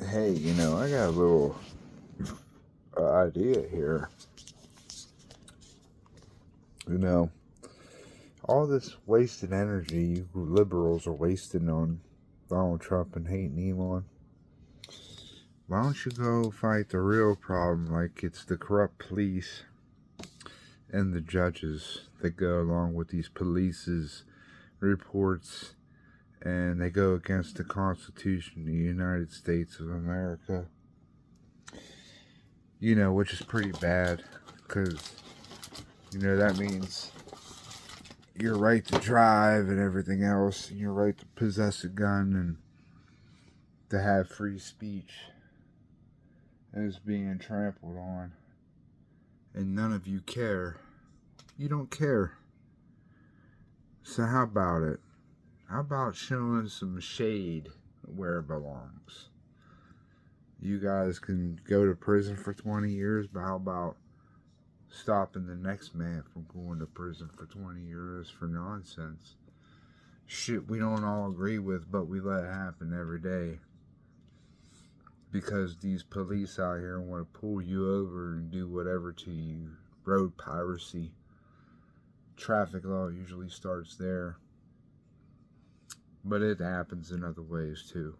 Hey, I got a little idea here. You know, all this wasted energy you liberals are wasting on Donald Trump and hating Elon. Why don't you go fight the real problem, like it's the corrupt police and the judges that go along with these police's reports, and they go against the Constitution of the United States of America. Which is pretty bad, because that means your right to drive and everything else, and your right to possess a gun and to have free speech is being trampled on. And none of you care. You don't care. So how about it? How about showing some shade where it belongs? You guys can go to prison for 20 years, but how about stopping the next man from going to prison for 20 years for nonsense? Shit we don't all agree with, but we let it happen every day. Because these police out here want to pull you over and do whatever to you. Road piracy. Traffic law usually starts there. But it happens in other ways too.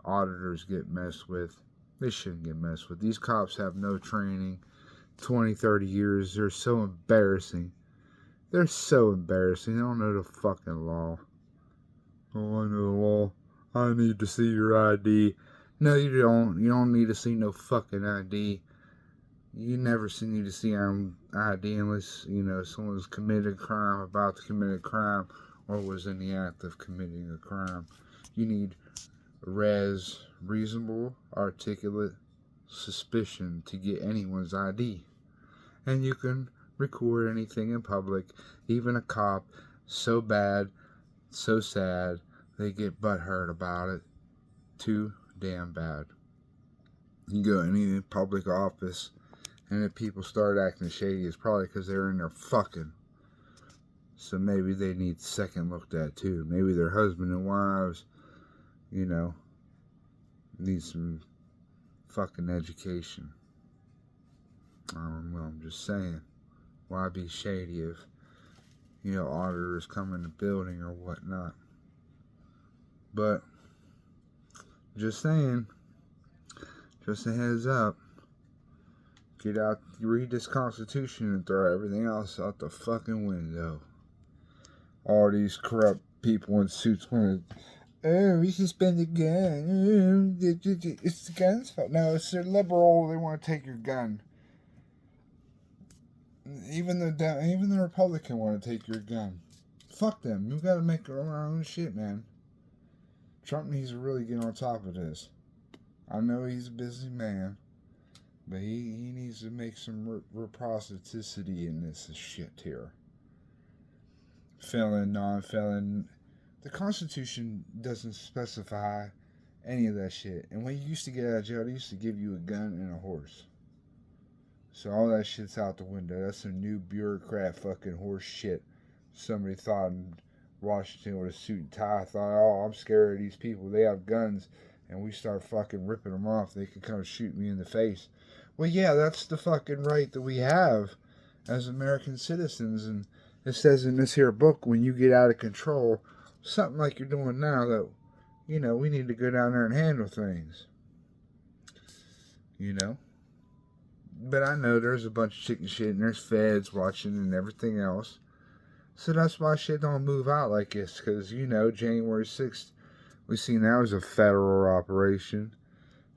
Auditors get messed with. They shouldn't get messed with. These cops have no training. 20, 30 years. They're so embarrassing. They're so embarrassing. They don't know the fucking law. Oh, I know the law. I need to see your ID. No, you don't. You don't need to see no fucking ID. You never need to see ID unless, someone's committed a crime, about to commit a crime, or was in the act of committing a crime. You need reasonable, articulate suspicion to get anyone's ID. And you can record anything in public, even a cop, so bad, so sad, they get butthurt about it. Too damn bad. You go to any public office, and if people start acting shady, it's probably because they're in there fucking. So maybe they need second looked at too. Maybe their husband and wives, need some fucking education. I don't know, I'm just saying. Why be shady if, auditors come in the building or whatnot? But, just saying, just a heads up. Get out, read this Constitution and throw everything else out the fucking window. All these corrupt people in suits want to, we should spend the gun. It's the gun's fault. No, it's the liberal. They want to take your gun. Even the Republican want to take your gun. Fuck them. You got to make our own shit, man. Trump needs to really get on top of this. I know he's a busy man, but he needs to make some reciprocity in this shit here. Felon, non-felon. The Constitution doesn't specify any of that shit. And when you used to get out of jail, they used to give you a gun and a horse. So all that shit's out the window. That's some new bureaucrat fucking horse shit. Somebody thought in Washington with a suit and tie thought, oh, I'm scared of these people. They have guns, and we start fucking ripping them off. They could come shoot me in the face. Well, yeah, that's the fucking right that we have as American citizens. And it says in this here book, when you get out of control, something like you're doing now, that, we need to go down there and handle things. But I know there's a bunch of chicken shit, and there's feds watching and everything else. So that's why shit don't move out like this. Because, January 6th, we seen that was a federal operation.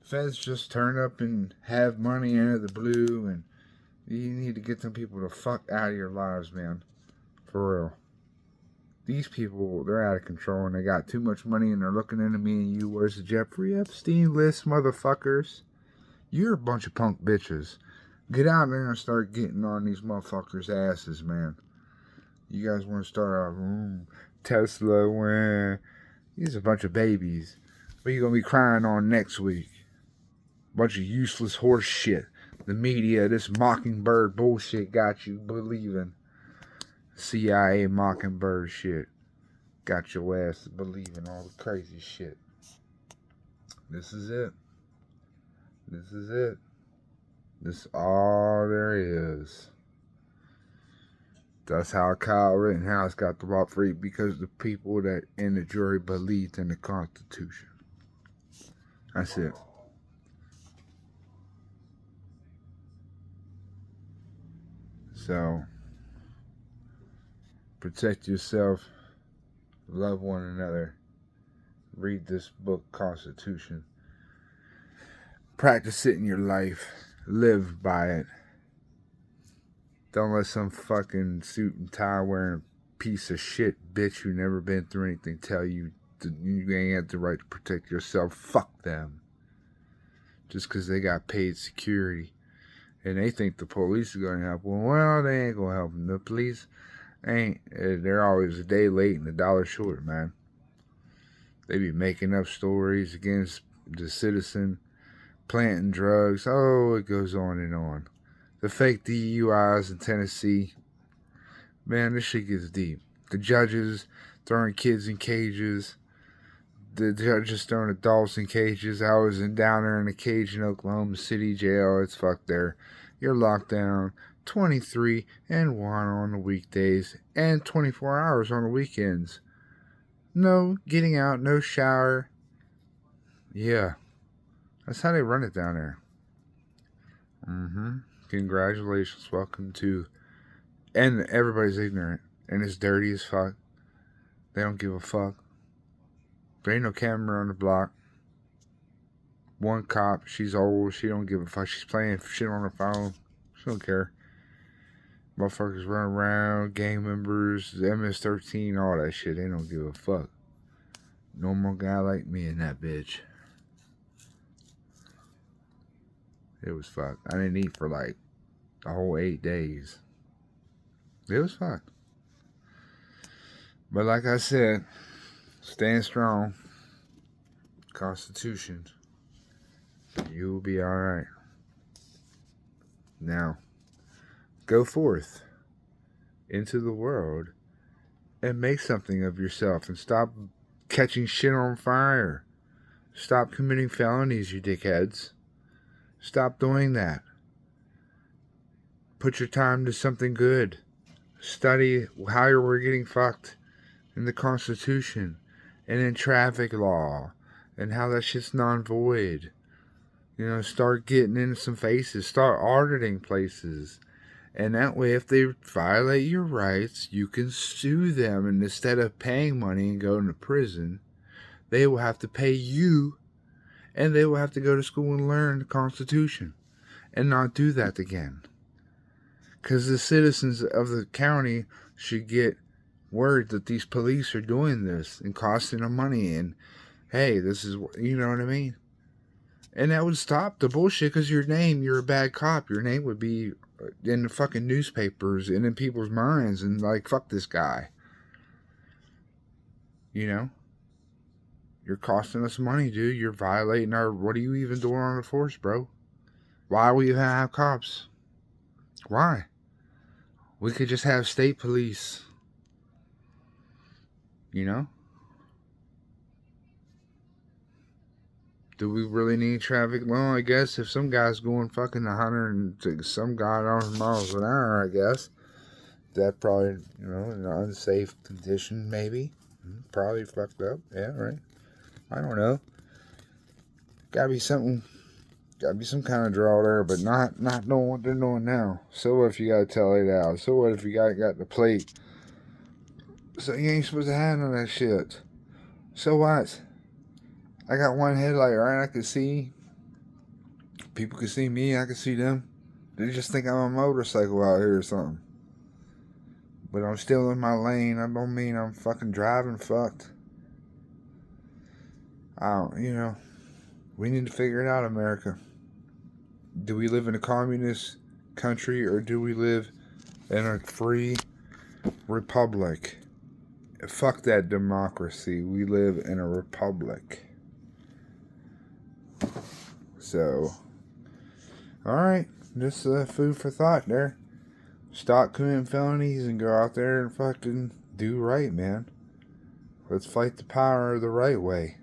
Feds just turn up and have money out of the blue, and you need to get them people the fuck out of your lives, man. For real. These people, they're out of control, and they got too much money, and they're looking into me and you. Where's the Jeffrey Epstein list, motherfuckers? You're a bunch of punk bitches. Get out there and start getting on these motherfuckers' asses, man. You guys want to start off, Tesla, where? These are a bunch of babies. What are you going to be crying on next week? Bunch of useless horse shit. The media, this mockingbird bullshit got you believing. CIA mockingbird shit. Got your ass believing all the crazy shit. This is it. This is it. This is all there is. That's how Kyle Rittenhouse got the walk free, because the people that in the jury believed in the Constitution. That's it. So, protect yourself, love one another, read this book, Constitution. Practice it in your life, live by it. Don't let some fucking suit and tie wearing piece of shit bitch who never been through anything tell you that you ain't got the right to protect yourself. Fuck them. Just because they got paid security. And they think the police are going to help them. Well, they ain't going to help them. The police ain't. They're always a day late and a dollar short, man. They be making up stories against the citizen, planting drugs. Oh, it goes on and on. The fake DUIs in Tennessee. Man, this shit gets deep. The judges throwing kids in cages. The judges throwing adults in cages. I was down there in a cage in Oklahoma City jail. It's fucked there. You're locked down 23 and 1 on the weekdays and 24 hours on the weekends. No getting out, no shower. Yeah. That's how they run it down there. Congratulations. Welcome to... And everybody's ignorant. And it's dirty as fuck. They don't give a fuck. There ain't no camera on the block. One cop, she's old, she don't give a fuck. She's playing shit on her phone. She don't care. Motherfuckers run around, gang members, MS-13, all that shit. They don't give a fuck. Normal guy like me and that bitch. It was fucked. I didn't eat for like a whole 8 days. It was fucked. But like I said, stand strong. Constitution. You'll be alright. Now, go forth into the world and make something of yourself and stop catching shit on fire. Stop committing felonies, you dickheads. Stop doing that. Put your time to something good. Study how we're getting fucked in the Constitution and in traffic law and how that shit's non-void. You know, start getting into some faces. Start auditing places. And that way, if they violate your rights, you can sue them. And instead of paying money and going to prison, they will have to pay you. And they will have to go to school and learn the Constitution. And not do that again. Because the citizens of the county should get word that these police are doing this and costing them money. And, hey, this is, you know what I mean? And that would stop the bullshit, because you're a bad cop. Your name would be in the fucking newspapers and in people's minds and like, fuck this guy. You know? You're costing us money, dude. You're violating our... What are you even doing on the force, bro? Why we even have cops? Why? We could just have state police. You know? Do we really need traffic law? I guess if some guy's going fucking 100 and some goddamn miles an hour, I guess that probably, you know, in an unsafe condition, maybe. Probably fucked up. Yeah, right. I don't know. Gotta be some kind of draw there, but not knowing what they're doing now. So what if you gotta tell it out? So what if you got the plate? So you ain't supposed to have none of that shit. So what? I got one headlight, right? I can see. People can see me. I can see them. They just think I'm a motorcycle out here or something. But I'm still in my lane. I don't mean I'm fucking driving fucked. You know. We need to figure it out, America. Do we live in a communist country or do we live in a free republic? Fuck that democracy. We live in a republic. So, alright, just food for thought there. Stop committing felonies and go out there and fucking do right, man. Let's fight the power the right way.